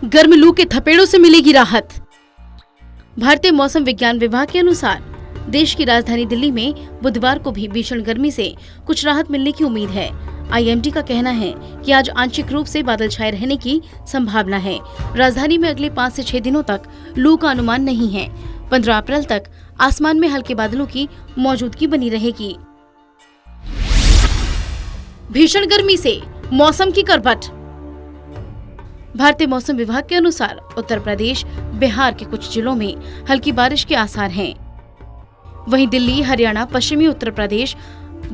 गर्म लू के थपेड़ों से मिलेगी राहत। भारतीय मौसम विज्ञान विभाग के अनुसार देश की राजधानी दिल्ली में बुधवार को भी भीषण गर्मी से कुछ राहत मिलने की उम्मीद है। आईएमडी का कहना है कि आज आंशिक रूप से बादल छाए रहने की संभावना है। राजधानी में अगले 5 से 6 दिनों तक लू का अनुमान नहीं है। 15 अप्रैल तक आसमान में हल्के बादलों की मौजूदगी बनी रहेगी। भीषण गर्मी से मौसम की करवट। भारतीय मौसम विभाग के अनुसार उत्तर प्रदेश, बिहार के कुछ जिलों में हल्की बारिश के आसार हैं। वहीं दिल्ली, हरियाणा, पश्चिमी उत्तर प्रदेश,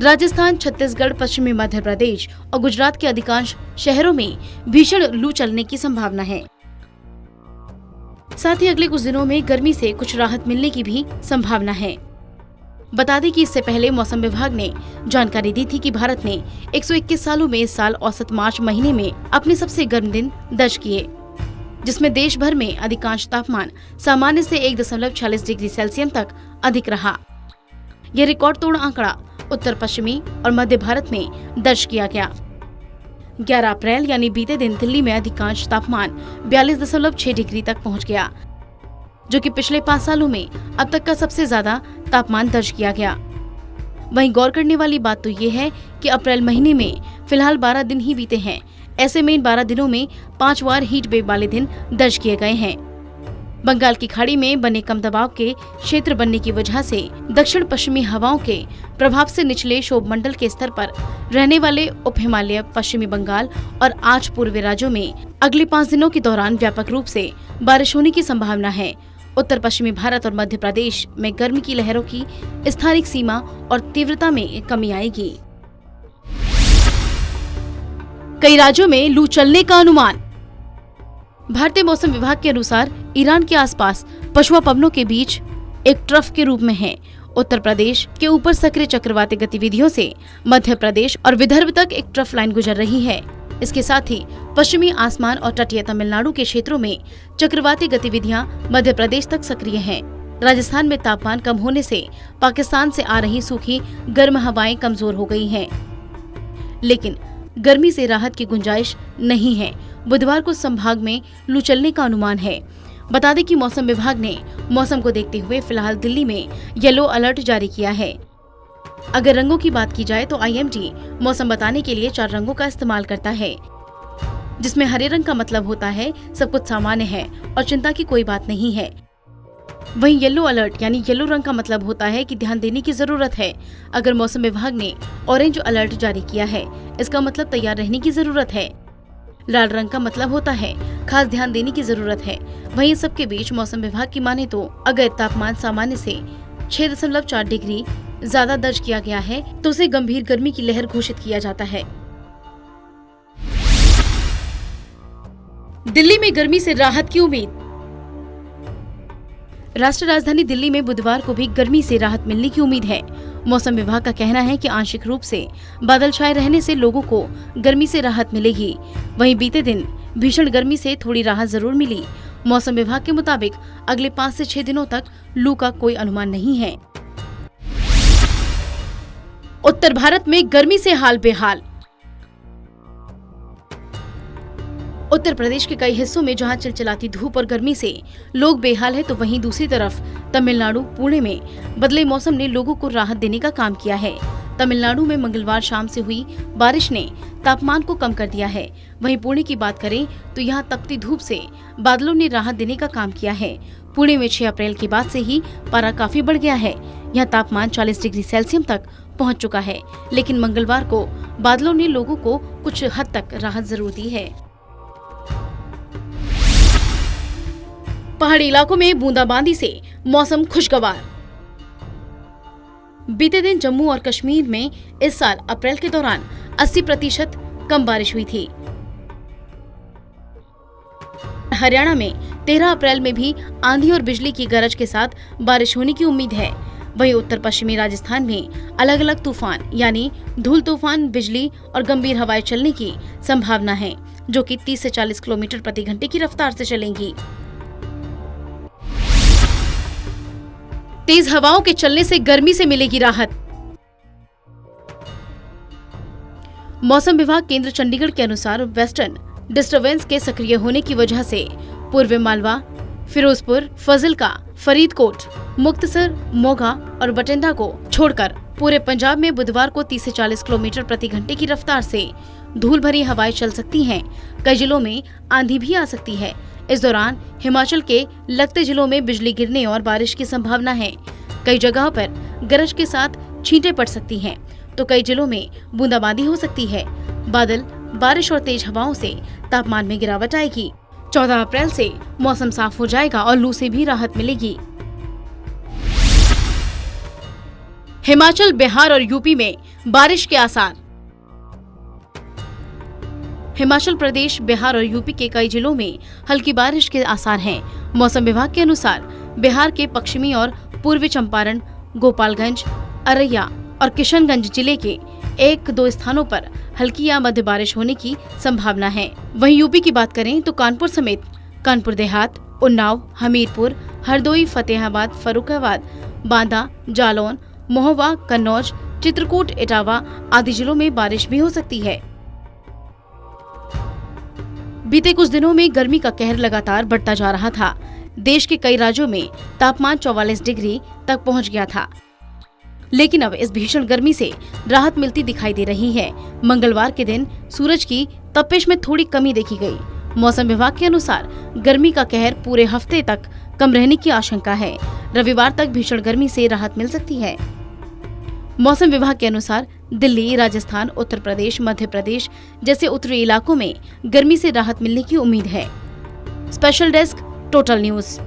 राजस्थान, छत्तीसगढ़, पश्चिमी मध्य प्रदेश और गुजरात के अधिकांश शहरों में भीषण लू चलने की संभावना है। साथ ही अगले कुछ दिनों में गर्मी से कुछ राहत मिलने की भी संभावना है। बता दें कि इससे पहले मौसम विभाग ने जानकारी दी थी कि भारत ने 121 सालों में इस साल औसत मार्च महीने में अपने सबसे गर्म दिन दर्ज किए, जिसमें देश भर में अधिकांश तापमान सामान्य से 1.46 डिग्री सेल्सियस तक अधिक रहा। यह रिकॉर्ड तोड़ आंकड़ा उत्तर पश्चिमी और मध्य भारत में दर्ज किया गया। 11 अप्रैल यानी बीते दिन दिल्ली में अधिकांश तापमान 42.6 डिग्री तक पहुंच गया, जो कि पिछले 5 सालों में अब तक का सबसे ज्यादा तापमान दर्ज किया गया। वहीं गौर करने वाली बात तो ये है कि अप्रैल महीने में फिलहाल 12 दिन ही बीते हैं। ऐसे में इन 12 दिनों में 5 बार हीट वेव वाले दिन दर्ज किए गए हैं। बंगाल की खाड़ी में बने कम दबाव के क्षेत्र बनने की वजह से दक्षिण पश्चिमी हवाओं के प्रभाव से निचले क्षोभ मंडल के स्तर पर रहने वाले उप हिमालय, पश्चिमी बंगाल और 8 पूर्वी राज्यों में अगले 5 दिनों के दौरान व्यापक रूप से बारिश होने की संभावना है। उत्तर पश्चिमी भारत और मध्य प्रदेश में गर्मी की लहरों की स्थानिक सीमा और तीव्रता में कमी आएगी। कई राज्यों में लू चलने का अनुमान। भारतीय मौसम विभाग के अनुसार ईरान के आसपास पछुआ पवनों के बीच एक ट्रफ के रूप में है। उत्तर प्रदेश के ऊपर सक्रिय चक्रवाती गतिविधियों से मध्य प्रदेश और विदर्भ तक एक ट्रफ लाइन गुजर रही है। इसके साथ ही पश्चिमी आसमान और तटीय तमिलनाडु के क्षेत्रों में चक्रवाती गतिविधियां मध्य प्रदेश तक सक्रिय हैं। राजस्थान में तापमान कम होने से पाकिस्तान से आ रही सूखी गर्म हवाएं कमजोर हो गई हैं, लेकिन गर्मी से राहत की गुंजाइश नहीं है। बुधवार को संभाग में लू चलने का अनुमान है। बता दें कि मौसम विभाग ने मौसम को देखते हुए फिलहाल दिल्ली में येलो अलर्ट जारी किया है। अगर रंगों की बात की जाए तो आईएमडी मौसम बताने के लिए 4 रंगों का इस्तेमाल करता है, जिसमें हरे रंग का मतलब होता है सब कुछ सामान्य है और चिंता की कोई बात नहीं है। वहीं येलो अलर्ट यानी येलो रंग का मतलब होता है कि ध्यान देने की जरूरत है। अगर मौसम विभाग ने ऑरेंज अलर्ट जारी किया है, इसका मतलब तैयार रहने की जरूरत है। लाल रंग का मतलब होता है खास ध्यान देने की जरूरत है। वहीं इन सबके बीच मौसम विभाग की माने तो अगर तापमान सामान्य से 6.4 डिग्री ज्यादा दर्ज किया गया है तो उसे गंभीर गर्मी की लहर घोषित किया जाता है। दिल्ली में गर्मी से राहत की उम्मीद। राष्ट्रीय राजधानी दिल्ली में बुधवार को भी गर्मी से राहत मिलने की उम्मीद है। मौसम विभाग का कहना है कि आंशिक रूप से बादल छाए रहने से लोगों को गर्मी से राहत मिलेगी। वहीं बीते दिन भीषण गर्मी से थोड़ी राहत जरूर मिली। मौसम विभाग के मुताबिक अगले 5 से 6 दिनों तक लू का कोई अनुमान नहीं है। उत्तर भारत में गर्मी से हाल बेहाल। उत्तर प्रदेश के कई हिस्सों में जहां चिलचिलाती धूप और गर्मी से लोग बेहाल है, तो वहीं दूसरी तरफ तमिलनाडु, पुणे में बदले मौसम ने लोगों को राहत देने का काम किया है। तमिलनाडु में मंगलवार शाम से हुई बारिश ने तापमान को कम कर दिया है। वहीं पुणे की बात करें तो यहां तपती धूप से बादलों ने राहत देने का काम किया है। पुणे में 6 अप्रैल के बाद से ही पारा काफी बढ़ गया है। यहाँ तापमान 40 डिग्री सेल्सियस तक पहुँच चुका है, लेकिन मंगलवार को बादलों ने लोगों को कुछ हद तक राहत जरूर दी है। पहाड़ी इलाकों में बूंदाबांदी से मौसम खुशगवार। बीते दिन जम्मू और कश्मीर में इस साल अप्रैल के दौरान 80% कम बारिश हुई थी। हरियाणा में 13 अप्रैल में भी आंधी और बिजली की गरज के साथ बारिश होने की उम्मीद है। वहीं उत्तर पश्चिमी राजस्थान में अलग अलग तूफान यानी धूल तूफान, बिजली और गंभीर हवाएं चलने की संभावना है, जो कि 30 से 40 किलोमीटर प्रति घंटे की रफ्तार से चलेंगी। तेज हवाओं के चलने से गर्मी से मिलेगी राहत। मौसम विभाग केंद्र चंडीगढ़ के अनुसार वेस्टर्न डिस्टरबेंस के सक्रिय होने की वजह से पूर्वी मालवा, फिरोजपुर, फजिल्का, फरीदकोट, मुक्तसर, मोगा और बठिंडा को छोड़कर पूरे पंजाब में बुधवार को 30 से 40 किलोमीटर प्रति घंटे की रफ्तार से धूल भरी हवाएं चल सकती हैं। कई जिलों में आंधी भी आ सकती है। इस दौरान हिमाचल के लगते जिलों में बिजली गिरने और बारिश की संभावना है। कई जगहों पर गरज के साथ छींटे पड़ सकती हैं, तो कई जिलों में बूंदाबांदी हो सकती है। बादल, बारिश और तेज हवाओं से तापमान में गिरावट आएगी। 14 अप्रैल से मौसम साफ हो जाएगा और लू से भी राहत मिलेगी। हिमाचल, बिहार और यूपी में बारिश के आसार। हिमाचल प्रदेश, बिहार और यूपी के कई जिलों में हल्की बारिश के आसार हैं। मौसम विभाग के अनुसार बिहार के पश्चिमी और पूर्वी चंपारण, गोपालगंज, अररिया और किशनगंज जिले के 1-2 स्थानों पर हल्की या मध्य बारिश होने की संभावना है। वहीं यूपी की बात करें तो कानपुर समेत कानपुर देहात, उन्नाव, हमीरपुर, हरदोई, फतेहाबाद, फर्रुखाबाद, बांदा, जालौन, महोबा, कन्नौज, चित्रकूट, इटावा आदि जिलों में बारिश भी हो सकती है। बीते कुछ दिनों में गर्मी का कहर लगातार बढ़ता जा रहा था। देश के कई राज्यों में तापमान 44 डिग्री तक पहुंच गया था, लेकिन अब इस भीषण गर्मी से राहत मिलती दिखाई दे रही है। मंगलवार के दिन सूरज की तपिश में थोड़ी कमी देखी गई। मौसम विभाग के अनुसार गर्मी का कहर पूरे हफ्ते तक कम रहने की आशंका है। रविवार तक भीषण गर्मी से राहत मिल सकती है। मौसम विभाग के अनुसार दिल्ली, राजस्थान, उत्तर प्रदेश, मध्य प्रदेश जैसे उत्तरी इलाकों में गर्मी से राहत मिलने की उम्मीद है। Special desk, total news.